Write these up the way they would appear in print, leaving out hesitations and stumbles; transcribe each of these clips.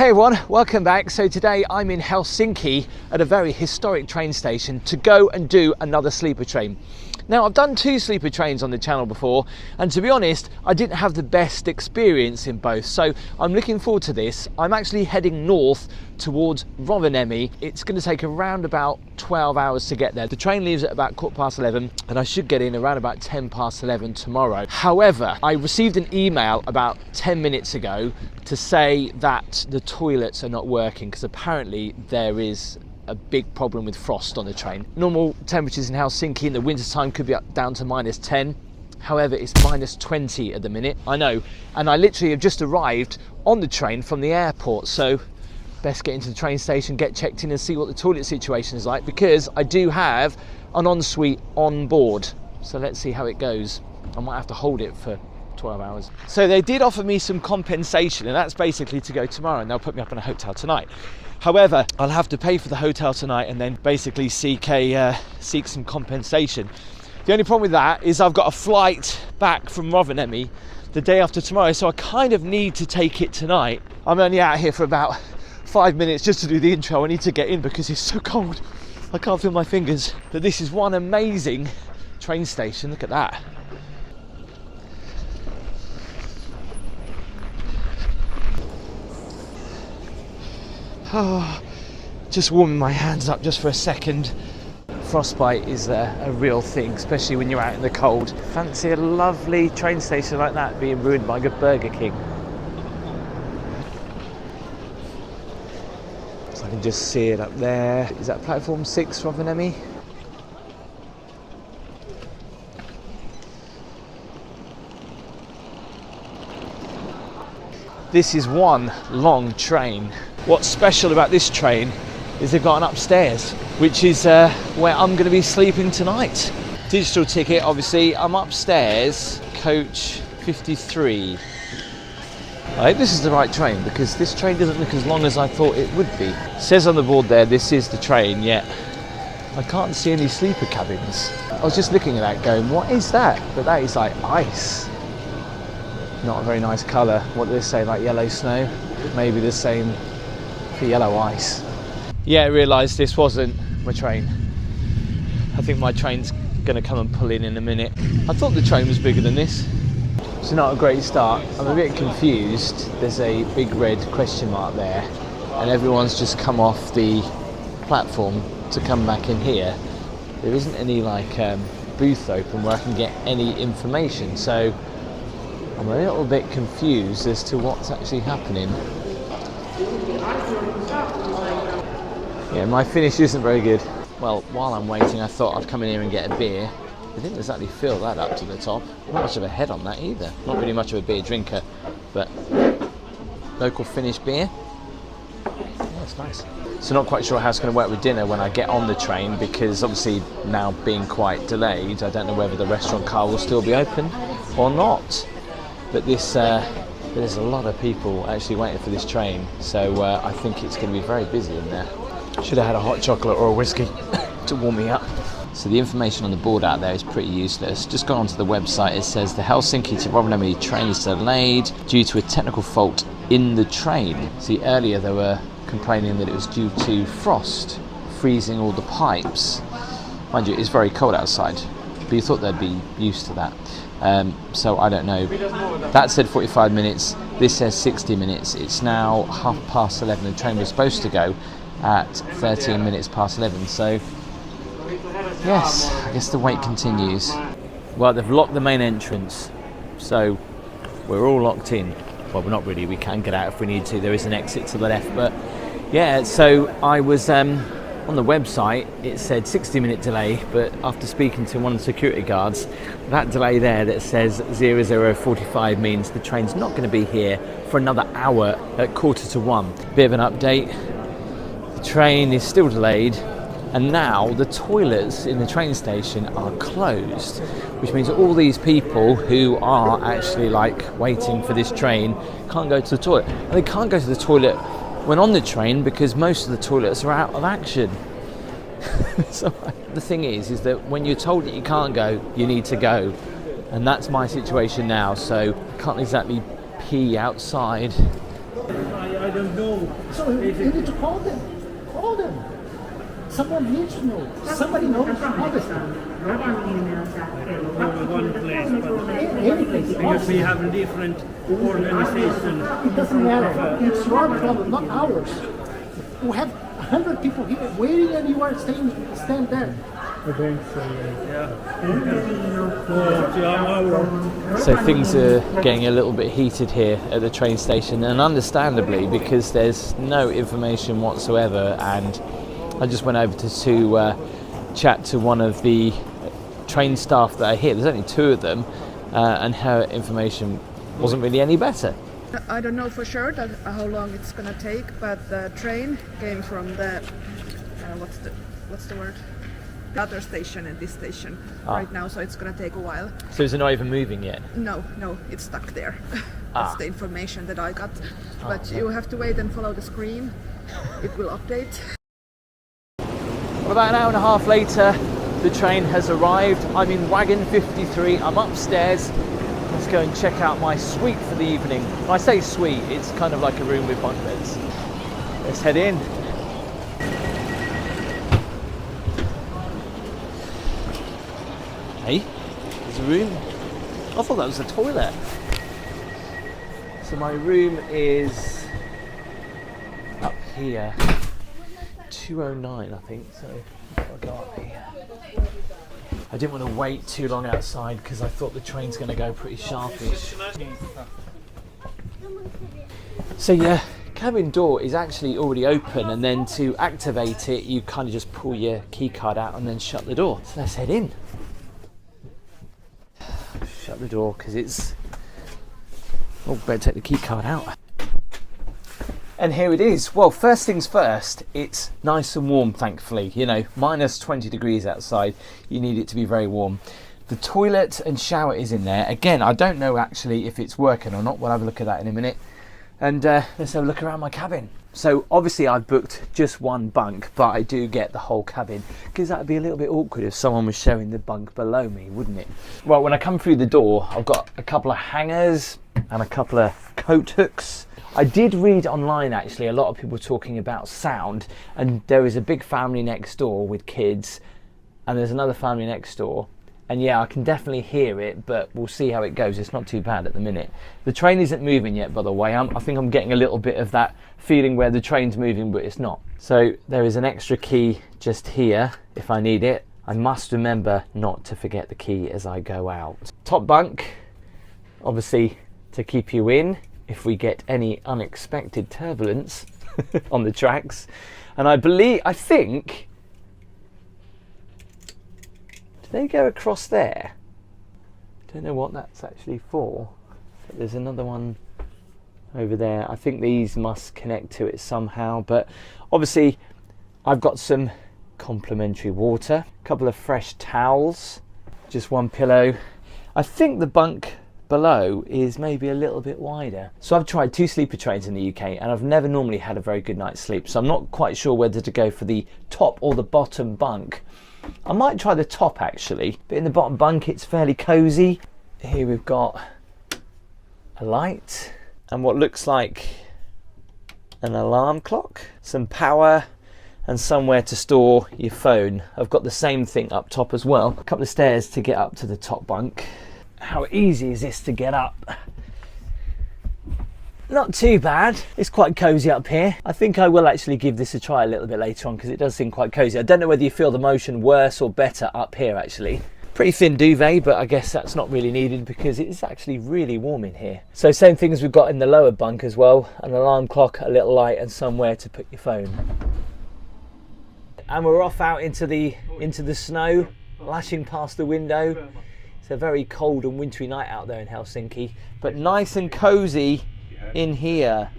Hey everyone, welcome back. So today I'm in Helsinki at a very historic train station to go and do another sleeper train. Now I've done 2 sleeper trains on the channel before, and to be honest I didn't have the best experience in both, so I'm looking forward to this. I'm actually heading north towards Rovaniemi. It's going to take around about 12 hours to get there. The train leaves at about 11:15 and I should get in around about 11:10 tomorrow. However, I received an email about 10 minutes ago to say that the toilets are not working because apparently there is a big problem with frost on the train. Normal temperatures in Helsinki in the winter time could be up down to -10. However, it's -20 at the minute. I know, and I literally have just arrived on the train from the airport, so best get into the train station, get checked in and see what the toilet situation is like, because I do have an ensuite on board. So let's see how it goes. I might have to hold it for 12 hours. So they did offer me some compensation, and that's basically to go tomorrow, and they'll put me up in a hotel tonight. However, I'll have to pay for the hotel tonight and then basically seek some compensation. The only problem with that is I've got a flight back from Rovaniemi the day after tomorrow, so I kind of need to take it tonight. I'm only out here for about 5 minutes just to do the intro. I need to get in because it's so cold. I can't feel my fingers. But this is one amazing train station. Look at that. Oh, just warming my hands up just for a second. Frostbite is a real thing, especially when you're out in the cold. Fancy a lovely train station like that being ruined by a good Burger King. So I can just see it up there. Is that platform 6, Rovaniemi? This is one long train. What's special about this train is they've got an upstairs, which is where I'm going to be sleeping tonight. Digital ticket, obviously. I'm upstairs, coach 53. I hope this is the right train, because this train doesn't look as long as I thought it would be. It says on the board there, this is the train, yet I can't see any sleeper cabins. I was just looking at that going, what is that? But that is like ice. Not a very nice colour. What do they say, like yellow snow? Maybe the same for yellow ice. Yeah, I realised this wasn't my train. I think my train's going to come and pull in a minute. I thought the train was bigger than this. It's not a great start. I'm a bit confused. There's a big red question mark there, and everyone's just come off the platform to come back in here. There isn't any booth open where I can get any information, so I'm a little bit confused as to what's actually happening. Yeah, my finish isn't very good. Well, while I'm waiting, I thought I'd come in here and get a beer. I didn't exactly fill that up to the top. Not much of a head on that either. Not really much of a beer drinker, but local Finnish beer. Yeah, it's nice. So not quite sure how it's going to work with dinner when I get on the train, because obviously now being quite delayed, I don't know whether the restaurant car will still be open or not. But there's a lot of people actually waiting for this train, so I think it's going to be very busy in there. Should have had a hot chocolate or a whiskey to warm me up. So the information on the board out there is pretty useless. Just gone onto the website. It says the Helsinki to Rovaniemi train is delayed due to a technical fault in the train. See, earlier they were complaining that it was due to frost freezing all the pipes. Mind you, it's very cold outside, but you thought they'd be used to that. So I don't know. That said 45 minutes. This says 60 minutes. It's now 11:30. The train was supposed to go at 13 minutes past 11. So yes, I guess the wait continues. Well, they've locked the main entrance, so we're all locked in. Well, we're not really. We can get out if we need to. There is an exit to the left, but yeah. So I was on the website. It said 60-minute delay, but after speaking to one of the security guards, that delay there that says 00:45 means the train's not going to be here for another hour at 1:45. Bit of an update. The train is still delayed, and now the toilets in the train station are closed, which means that all these people who are actually waiting for this train can't go to the toilet. And they can't go to the toilet when on the train because most of the toilets are out of action. So the thing is that when you're told that you can't go, you need to go, and that's my situation now. So I can't exactly pee outside. I don't know. So you need to call them. Call them. Someone needs to know. Somebody knows all this stuff. Only one place, but Any place. because we have a different organization. It doesn't matter. It's your problem, not ours. We have 100 people here waiting, and you are stand there. So things are getting a little bit heated here at the train station, and understandably, because there's no information whatsoever. And I just went over to chat to one of the train staff that are here. There's only two of them, and her information wasn't really any better. I don't know for sure how long it's gonna take, but the train came from the what's the word? The other station and this station right now, so it's gonna take a while. So is it not even moving yet? No, it's stuck there. That's the information that I got. But you have to wait and follow the screen. It will update. Well, about an hour and a half later, the train has arrived. I'm in wagon 53. I'm upstairs. Let's go and check out my suite for the evening. When I say suite, it's kind of like a room with bunk beds. Let's head in. Hey, there's a room. I thought that was a toilet. So my room is up here. 209, I think, so I'll go up here. I didn't want to wait too long outside because I thought the train's going to go pretty sharpish. So yeah, cabin door is actually already open, and then to activate it you kind of just pull your key card out and then shut the door. So let's head in. Shut the door because it's... Oh, better take the key card out. And here it is. Well, first things first, it's nice and warm, thankfully. You know, minus 20 degrees outside. You need it to be very warm. The toilet and shower is in there. Again, I don't know actually if it's working or not. We'll have a look at that in a minute. And let's have a look around my cabin. So obviously I've booked just one bunk, but I do get the whole cabin because that would be a little bit awkward if someone was showing the bunk below me, wouldn't it? Well, when I come through the door, I've got a couple of hangers and a couple of coat hooks. I did read online actually a lot of people talking about sound, and there is a big family next door with kids, and there's another family next door, and yeah, I can definitely hear it, but we'll see how it goes. It's not too bad at the minute. The train isn't moving yet, by the way. I think I'm getting a little bit of that feeling where the train's moving but it's not. So there is an extra key just here if I need it. I must remember not to forget the key as I go out. Top bunk, obviously to keep you in if we get any unexpected turbulence on the tracks. And I think, do they go across there? Don't know what that's actually for, but there's another one over there. I think these must connect to it somehow, but obviously I've got some complimentary water, a couple of fresh towels, just one pillow. I think the bunk below is maybe a little bit wider. So I've tried 2 sleeper trains in the UK and I've never normally had a very good night's sleep, so I'm not quite sure whether to go for the top or the bottom bunk. I might try the top actually, but in the bottom bunk it's fairly cozy. Here we've got a light and what looks like an alarm clock, some power, and somewhere to store your phone. I've got the same thing up top as well. A couple of stairs to get up to the top bunk. How easy is this to get up? Not too bad. It's quite cozy up here. I think I will actually give this a try a little bit later on because it does seem quite cozy. I don't know whether you feel the motion worse or better up here actually. Pretty thin duvet, but I guess that's not really needed because it's actually really warm in here. So same thing as we've got in the lower bunk as well. An alarm clock, a little light, and somewhere to put your phone. And we're off out into the snow, lashing past the window. It's a very cold and wintry night out there in Helsinki, but nice and cozy in here.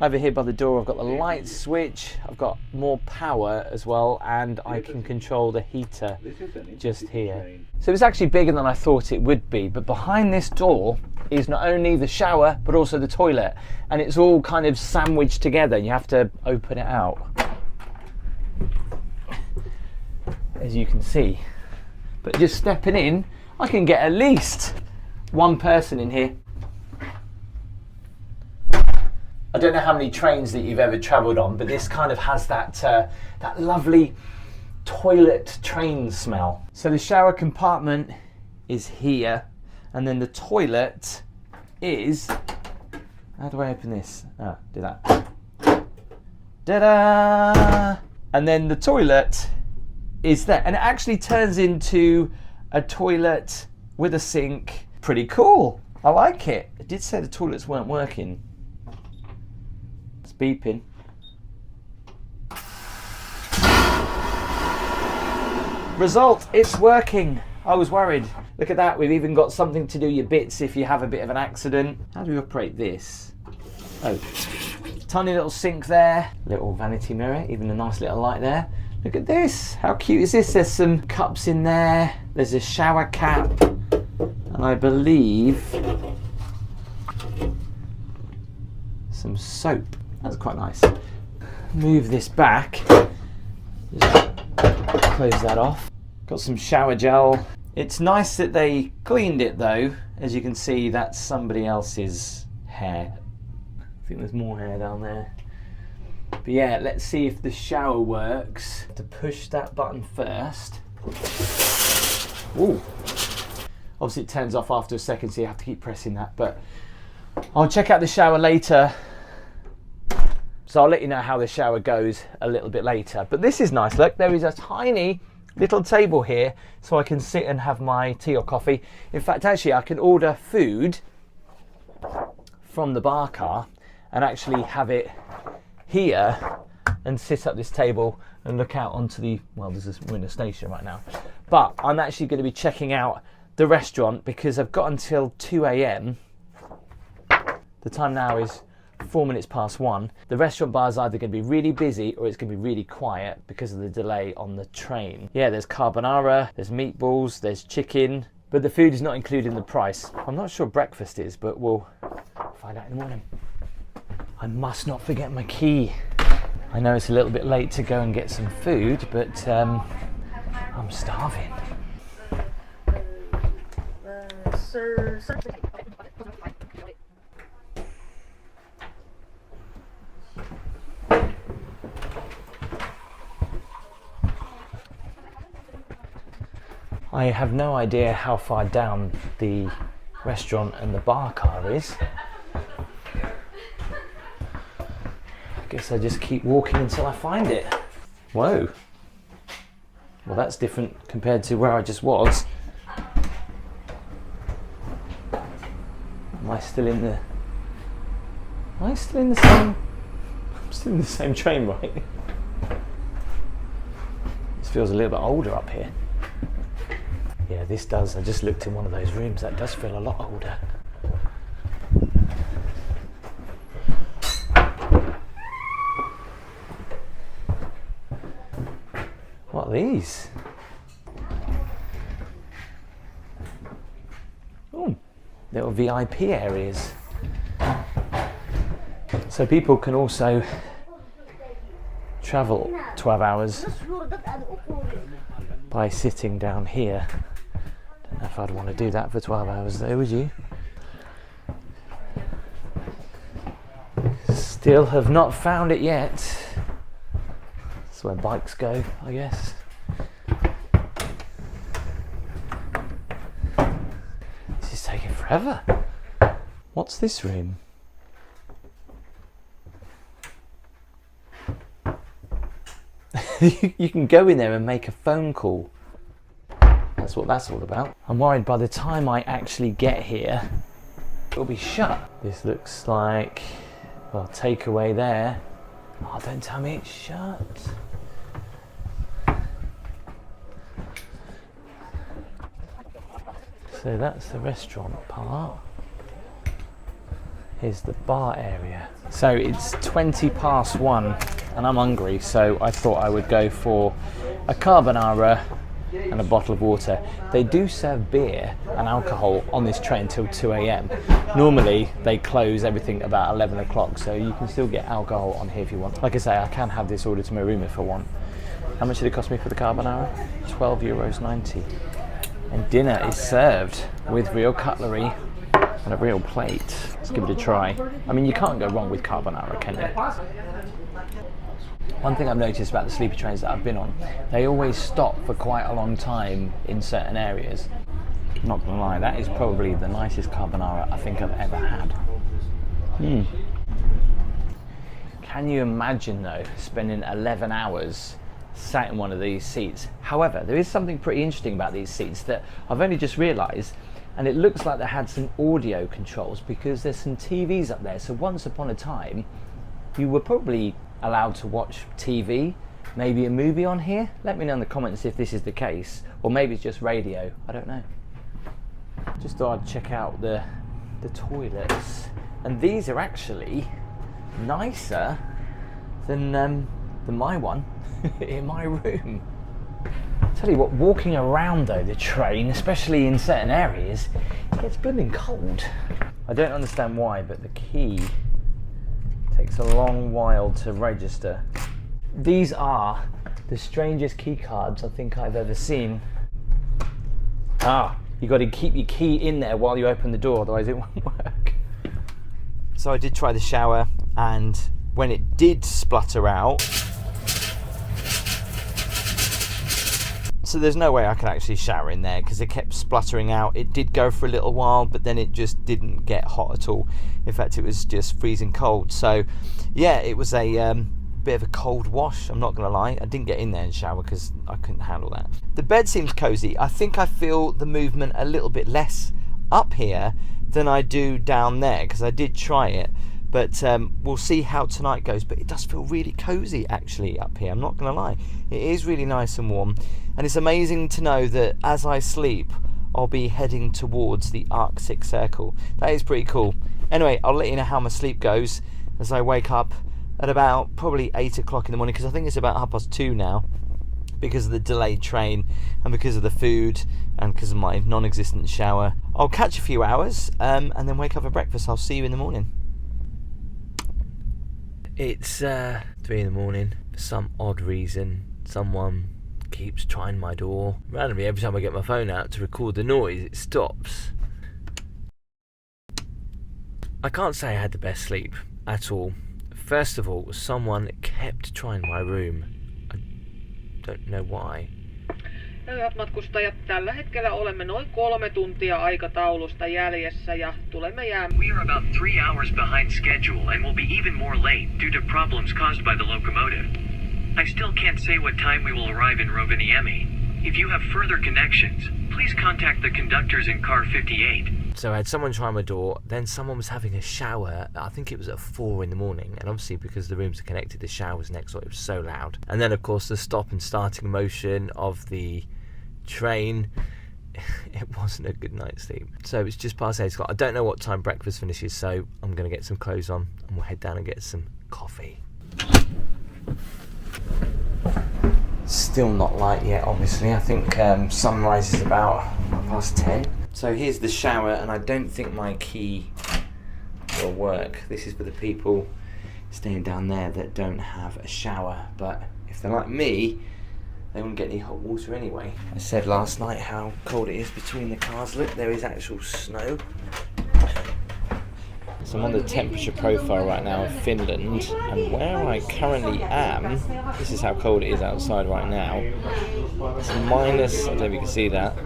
Over here by the door I've got the light switch, I've got more power as well, and I can control the heater just here. So it's actually bigger than I thought it would be, but behind this door is not only the shower but also the toilet, and it's all kind of sandwiched together. You have to open it out, as you can see. But just stepping in, I can get at least one person in here. I don't know how many trains that you've ever travelled on, but this kind of has that that lovely toilet train smell. So the shower compartment is here, and then the toilet is, how do I open this? Oh, do that. Ta-da! And then the toilet is there, and it actually turns into a toilet with a sink. Pretty cool. I like it. It did say the toilets weren't working. It's beeping. Result, it's working. I was worried. Look at that, we've even got something to do your bits if you have a bit of an accident. How do we operate this? Oh, tiny little sink there, little vanity mirror, even a nice little light there. Look at this, how cute is this? There's some cups in there, there's a shower cap, and I believe some soap. That's quite nice. Move this back, just close that off. Got some shower gel. It's nice that they cleaned it though. As you can see, that's somebody else's hair. I think there's more hair down there. But yeah, let's see if the shower works. To push that button first. Ooh. Obviously it turns off after a second, so you have to keep pressing that, but I'll check out the shower later. So I'll let you know how the shower goes a little bit later. But this is nice, look, there is a tiny little table here so I can sit and have my tea or coffee. In fact, actually I can order food from the bar car and actually have it here and sit at this table and look out onto the, well, we're in a station right now, but I'm actually going to be checking out the restaurant because I've got until 2 AM. The time now is 4 minutes past 1. The restaurant bar is either going to be really busy or it's going to be really quiet because of the delay on the train. Yeah, there's carbonara, there's meatballs, there's chicken, but the food is not included in the price. I'm not sure breakfast is, but we'll find out in the morning. I must not forget my key. I know it's a little bit late to go and get some food, but I'm starving. I have no idea how far down the restaurant and the bar car is. I guess I just keep walking until I find it. Whoa. Well, that's different compared to where I just was. Am I still in the... Am I still in the same... I'm still in the same train, right? This feels a little bit older up here. Yeah, this does. I just looked in one of those rooms. That does feel a lot older. What are these? Oh, little VIP areas. So people can also travel 12 hours by sitting down here. Don't know if I'd want to do that for 12 hours though, would you? Still have not found it yet. That's where bikes go, I guess. This is taking forever. What's this room? You can go in there and make a phone call. That's what that's all about. I'm worried by the time I actually get here, it'll be shut. This looks like, well, takeaway there. Oh, don't tell me it's shut. So that's the restaurant part. Here's the bar area. So it's 20 past 1 and I'm hungry, so I thought I would go for a carbonara and a bottle of water. They do serve beer and alcohol on this train till 2 AM. Normally they close everything about 11 o'clock, so you can still get alcohol on here if you want. Like I say, I can have this ordered to my room if I want. How much did it cost me for the carbonara? €12.90. And dinner is served with real cutlery on a real plate. Let's give it a try. I mean, you can't go wrong with carbonara, can you? One thing I've noticed about the sleeper trains that I've been on, they always stop for quite a long time in certain areas. Not gonna lie, that is probably the nicest carbonara I think I've ever had. Can you imagine though, spending 11 hours sat in one of these seats? However, there is something pretty interesting about these seats that I've only just realised, and it looks like they had some audio controls because there's some TVs up there. So once upon a time, you were probably allowed to watch TV, maybe a movie on here. Let me know in the comments if this is the case, or maybe it's just radio, I don't know. Just thought I'd check out the toilets, and these are actually nicer than my one in my room. Tell you what, walking around though the train, especially in certain areas, it gets blooming cold. I don't understand why, but the key takes a long while to register. These are the strangest key cards I think I've ever seen. You got to keep your key in there while you open the door, otherwise it won't work. So I did try the shower, and when it did splutter out, so there's no way I could actually shower in there because it kept spluttering out. It did go for a little while, but then it just didn't get hot at all. In fact, it was just freezing cold. So yeah, it was a bit of a cold wash, I'm not gonna lie. I didn't get in there and shower because I couldn't handle that. The bed seems cozy. I think I feel the movement a little bit less up here than I do down there, because I did try it, but we'll see how tonight goes. But it does feel really cozy actually up here, I'm not gonna lie. It is really nice and warm, and it's amazing to know that as I sleep I'll be heading towards the Arctic Circle. That is pretty cool. Anyway, I'll let you know how my sleep goes as I wake up at about probably 8 o'clock in the morning, because I think it's about 2:30 now, because of the delayed train and because of the food and because of my non-existent shower. I'll catch a few hours and then wake up for breakfast. I'll see you in the morning. It's 3 in the morning. For some odd reason, someone keeps trying my door. Randomly, every time I get my phone out to record the noise, it stops. I can't say I had the best sleep at all. First of all, someone kept trying my room. I don't know why. Hyvät matkustajat, tällä hetkellä olemme noin 3 tuntia aikataulusta jäljessä ja tulemme jäämään. We are about 3 hours behind schedule and will be even more late due to problems caused by the locomotive. I still can't say what time we will arrive in Rovaniemi. If you have further connections, please contact the conductors in car 58. So I had someone try my door, then someone was having a shower, I think it was at 4 in the morning, and obviously because the rooms are connected, the shower was next door, it was so loud. And then of course the stop and starting motion of the train, it wasn't a good night's sleep. So it's just past 8 o'clock. I don't know what time breakfast finishes, so I'm going to get some clothes on and we'll head down and get some coffee. Still not light yet, obviously. I think sunrise is about 10:30. So here's the shower, and I don't think my key will work. This is for the people staying down there that don't have a shower, but if they're like me, they wouldn't get any hot water anyway. I said last night how cold it is between the cars. Look, there is actual snow. So I'm on the temperature profile right now of Finland, and where I currently am, this is how cold it is outside right now. It's minus, I don't know if you can see that,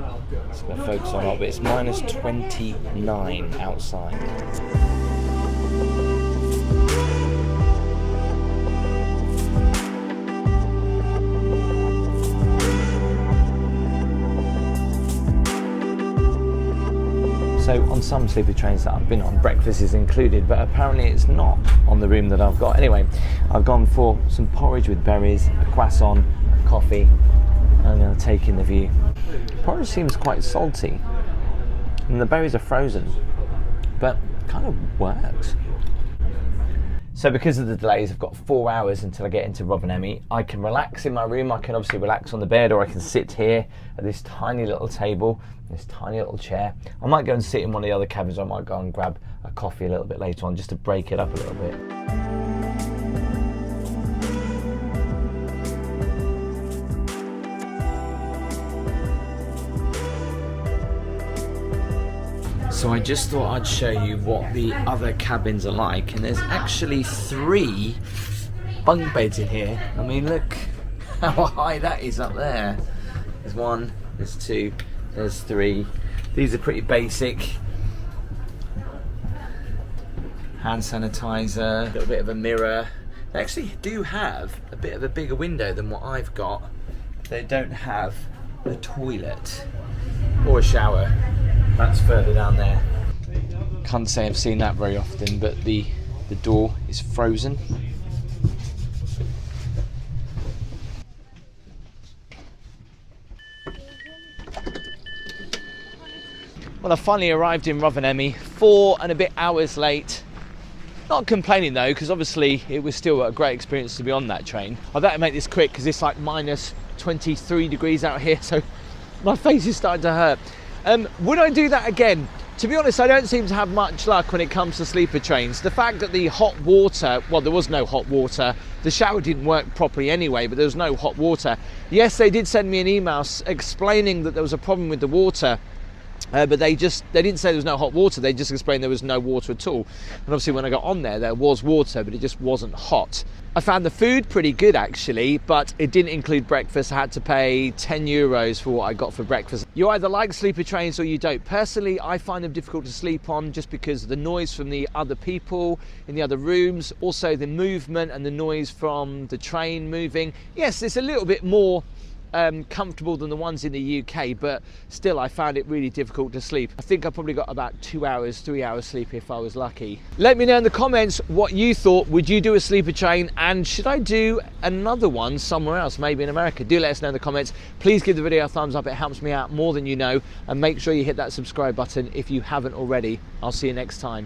it's going to focus on it, but it's minus 29 outside. So on some sleeper trains that I've been on, breakfast is included, but apparently it's not on the room that I've got. Anyway, I've gone for some porridge with berries, a croissant, a coffee. I'm going to take in the view. Porridge seems quite salty, and the berries are frozen, but kind of works. So because of the delays, I've got 4 hours until I get into Rovaniemi. I can relax in my room. I can obviously relax on the bed, or I can sit here at this tiny little table, this tiny little chair. I might go and sit in one of the other cabins, or I might go and grab a coffee a little bit later on just to break it up a little bit. So I just thought I'd show you what the other cabins are like, and there's actually 3 bunk beds in here. I mean, look how high that is up there. There's 1, there's 2, there's 3. These are pretty basic. Hand sanitizer, a little bit of a mirror. They actually do have a bit of a bigger window than what I've got. They don't have a toilet or a shower. That's further down there. Can't say I've seen that very often, but the door is frozen. Well, I finally arrived in Rovaniemi, 4 and a bit hours late. Not complaining though, because obviously it was still a great experience to be on that train. I've had to make this quick because it's like minus 23 degrees out here, so my face is starting to hurt. Would I do that again? To be honest, I don't seem to have much luck when it comes to sleeper trains. The fact that the hot water, well, there was no hot water. The shower didn't work properly anyway, but there was no hot water. Yes, they did send me an email explaining that there was a problem with the water. But they didn't say there was no hot water, they just explained there was no water at all. And obviously when I got on there was water, but it just wasn't hot. I found the food pretty good actually, but it didn't include breakfast. I had to pay 10 euros for what I got for breakfast. You either like sleeper trains or you don't. Personally, I find them difficult to sleep on just because of the noise from the other people in the other rooms, also the movement and the noise from the train moving. Yes, it's a little bit more comfortable than the ones in the UK, but still I found it really difficult to sleep. I think I probably got about 2 hours, 3 hours sleep if I was lucky. Let me know in the comments what you thought. Would you do a sleeper train, and should I do another one somewhere else, maybe in America? Do let us know in the comments. Please give the video a thumbs up, it helps me out more than you know, and make sure you hit that subscribe button if you haven't already. I'll see you next time.